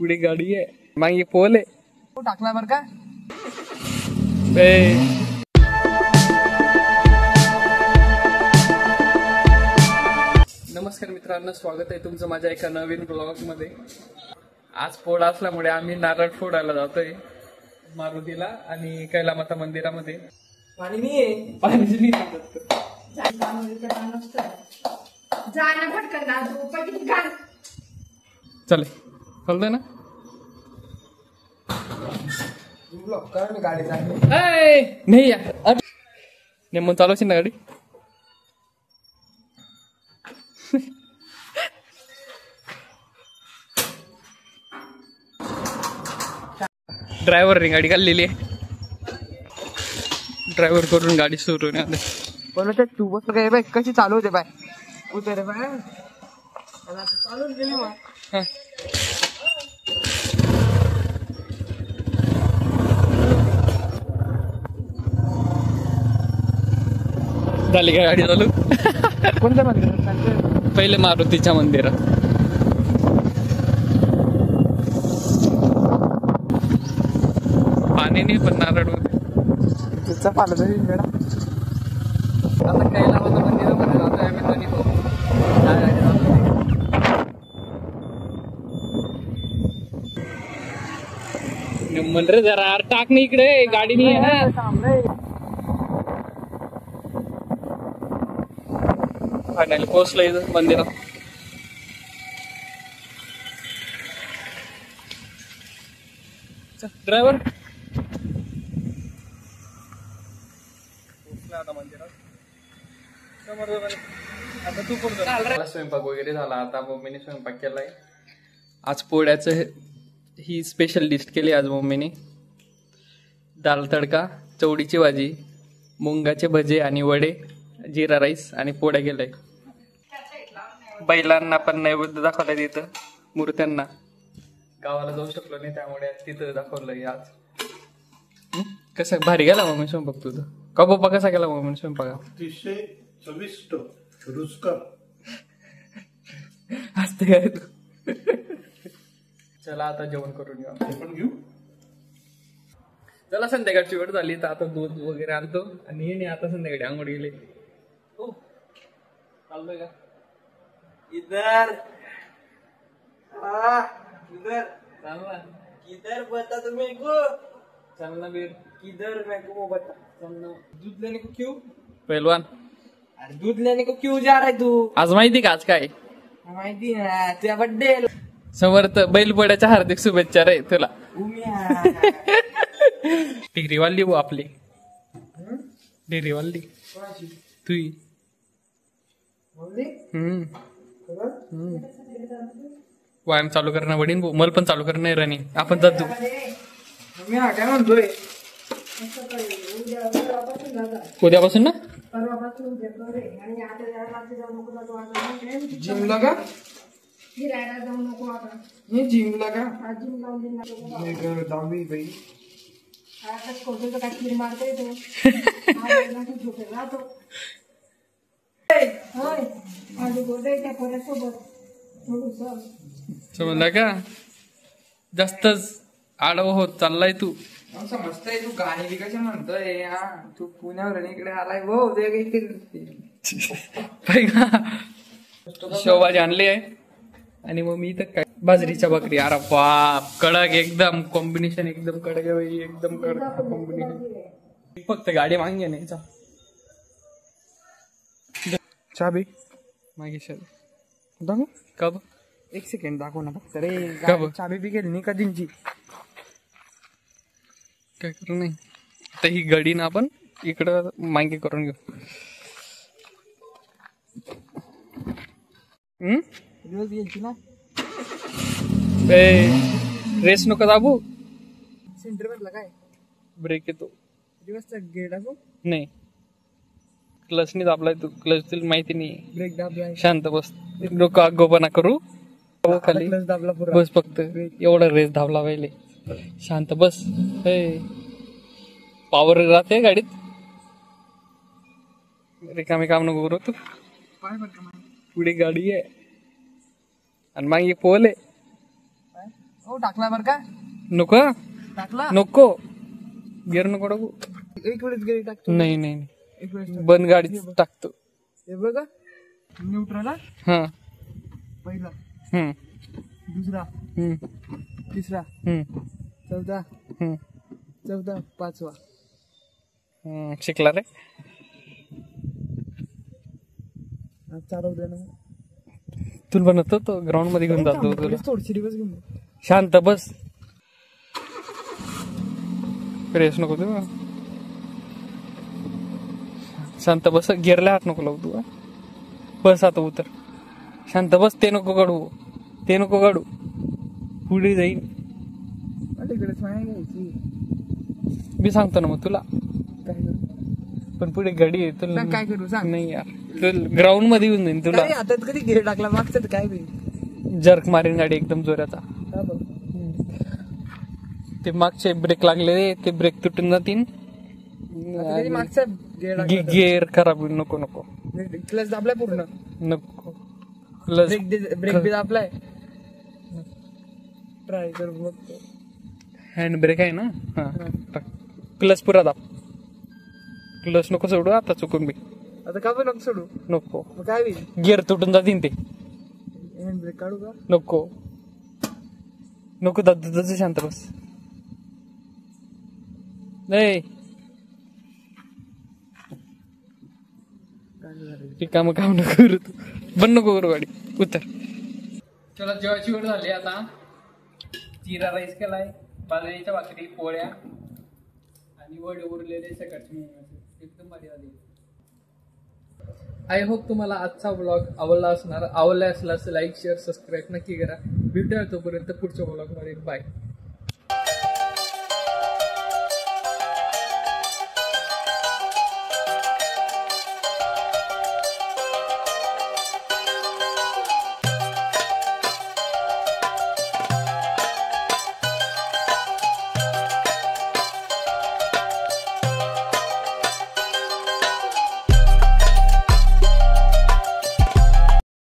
पुढे गाडी आहे, मागे पोल आहे. टाकला बर का. नमस्कार मित्रांनो, स्वागत आहे तुमचं माझ्या एका नवीन ब्लॉग मध्ये. आज पोळ असल्यामुळे आम्ही नारळ फोडायला जातोय मारुतीला आणि कैलामाता मंदिरामध्ये. पाणी नाही, पाणीच नाही. चले चालतंय ना. गाडी नाही यार, नेमून चालवशील ना गाडी. ड्रायव्हरने गाडी काढलेली आहे. ड्रायव्हर करून गाडी सुरू नाही. बोलत तू बस काय बाय, कशी चालू होते बाय. उतर बाय, चालून गेली मग. झाली का गाडी चालू. कोणत्या मंदिरात? पहिले मारुतीच्या मंदिरात. पाणी नाही पण नारळ तिचा पाला तरी मॅडम. आता कैलामाता मंदिरामध्ये जातोय आम्ही दोन्ही भाऊ. म्हण रे जरा टाक नाही इकडे, गाडी नाही आहे ना. फायनली पोहोचलोय इथं मंदिरात. ड्रायव्हर आता मंदिरात. आता तू पुढे. स्वयंपाक वगैरे झाला. आता मम्मीने स्वयंपाक केलाय. आज पोळ्याचं ही स्पेशल डिश केली आज मम्मीने. दाल तडका, चवडीची भाजी, मुंगाचे भजे आणि वडे, जिरा राईस आणि पोळ्या केलाय. बैलांना पण नैवेद्य दाखवलाय तिथं. मूर्त्यांना गावाला जाऊ शकलो नाही त्यामुळे तिथं दाखवलंय आज. कसं भारी गेला मम्मी स्वयंपाक तुझं. का पप्पा कसा केला मम्मी स्वयंपाक? अतिशय चविष्ट, रुचकर. असते काय तू. चला आता जेवण करून घेऊ. चला संध्याकाळची वेळ झाली तर आता दूध वगैरे आणतो आणि हे नाही आता संध्याकाळी आंघोळ गेले. हो चालतोय का? इधर इधर चालना. किधर बता तुम्ही को. चलना बीर. किधर मैं को बता. चलना. दूध लेने को क्यों? पहलवान. अरे दूध लेने को क्यों जा रहा है तू? आज माहिती का आज काय? माहिती ना, तुझ्या बर्थडे. समर्थ बैलपोळ्याच्या हार्दिक शुभेच्छा रे तुला. डिग्री वाढली वो आपली. डिग्री वाढली तुझी. व्यायाम चालू करणं वडीन मला पण चालू करणं आहे रनिंग. आपण जात तू. मी काय म्हणतोय, उद्यापासून ना जिमला का? जिमला का? दहावी बाई. समजला का? जास्तच आडव होत चाललाय तू. समजतंय तू गाणी कशा म्हणतोय. हा तू पुण्यावर इकडे आलाय भाऊ. शेवभाजी आणली आहे आणि मग मी इथं काय बाजरीच्या भाकरी. अरे बाप, कडक एकदम कॉम्बिनेशन. एकदम कडक आहे, एकदम कडक कॉम्बिनेशन. फक्त गाडी मागे नाही. चाबी मागे दाखव. कब? एक सेकंड दाखव ना फक्त रे. कब? चाबी बी गेली नाही कधीची. काय करू नाही आता ही गाडी ना आपण इकडं मागे करून घेऊ. दिवस गेली ना. रेस नको दाबू. सेंटर मधला काय ब्रेक येतो. दिवसचा गेट दाखव. नाही क्लचनी दाबलाय तू. क्लच तुला माहिती नाही. ब्रेक दाबलाय. शांत बस. डोकं आगोपणा करू खाली. क्लच दाबला पुरा. बस फक्त एवढा रेस धावला पाहिजे. शांत बस. पॉवर राहते गाडीत. रिकामी काम नको करू तू. पुढे गाडी आहे आणि मागे पोल आहे. हो टाकला बर का नको टाकला नको गिअर नको टाकू एक वेळेस गेली टाकतो नाही नाही नाही. एक वेळेस बंद गाडी टाकतो. हे बघा न्यूट्रल हा पहिला हम्म दुसरा हम्म तिसरा हम्म चौथा हम्म चौथा पाचवा शिकला रे. चालवू दे ना तुला बनवतो तो ग्राउंड मध्ये घेऊन जातो तुला. थोडीशी दिवस घेऊन शांत बस. रेस नको तू. शांत बस. गिअरला हात नको लावू तू. बस आता उतर. शांत बस. ते नको काढू. ते नको काढू. पुढे जाईल. तिकडेच माया घ्यायची मी सांगतो ना मग तुला. काय करू पण पुढे गाडी आहे तुला. सांग काय करू सांग नाही यार. ग्राउंड मध्ये येऊन जाईल तुला. काय हातात कधी गिर टाकला मागचं काय बी जर्क मारीन गाडी एकदम जोराचा. हा बघ. ते मागचे ब्रेक लागले ते ब्रेक तुटून जातील. आता कधी मागचा गिर टाकला गिअर खराब होईल. नको नको क्लच दाबलाय पूर्ण नको. प्लस ब्रेक बी दाबलाय ट्राय करू बघतो हँड ब्रेक आहे ना. हा क्लच पुरा दाब. क्लच नको सोडू आता चुकून बी. आता का पण नको सोडू नको. मग काय होईल गिअर तुटून जातील ते. हँड ब्रेक काढू का नको नको दादा शांत बस. नाही काम नको करू तू. बंद नको करू गाडी. उतर. चला जेवायची वेळ झाली आता. जिरा राईस केलाय. बाजरीच्या भाकरी पोळ्या आणि वडे उरलेले सकाळचे एकदम भारी झाली. आय होप तुम्हाला आजचा ब्लॉग आवडला असणार. आवडला असल्यास लाईक शेअर सबस्क्राईब नक्की करा. भेटूया तोपर्यंत पुढच्या ब्लॉग मध्ये. बाय.